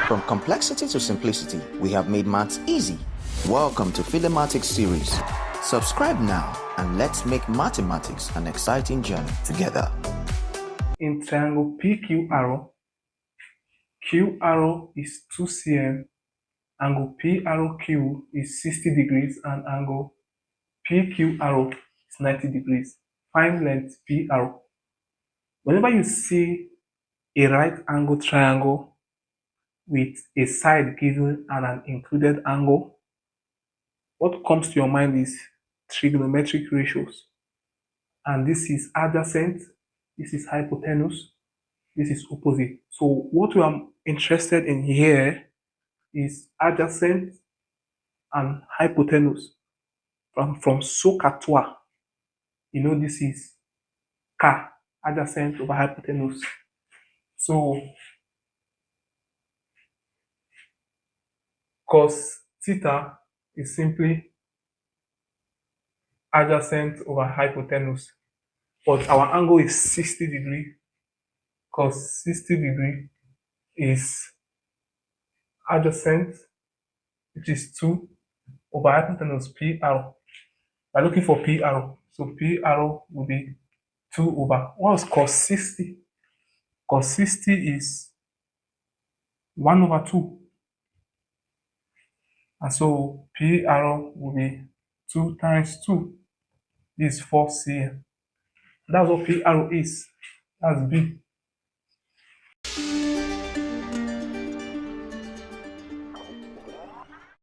From complexity to simplicity, we have made maths easy. Welcome to Philemathics series. Subscribe now and let's make mathematics an exciting journey together. In triangle PQR, QR is 2 cm, angle PRQ is 60 degrees, and angle PQR is 90 degrees. Find length PR. Whenever you see a right angle triangle with a side given and an included angle, what comes to your mind is trigonometric ratios. And this is adjacent, this is hypotenuse, this is opposite. So what we are interested in here is adjacent and hypotenuse from SOH CAH TOA. You know, this is CAH, adjacent over hypotenuse. So cos theta is simply adjacent over hypotenuse, but our angle is 60 degrees. Cos 60 degrees is adjacent, which is 2 over hypotenuse PR. We're looking for PR, so PR will be 2 over. What's cos 60? Cos 60 is 1 over 2. And so PR will be 2 times 2. This is 4 cm. That's what PR is. That's B.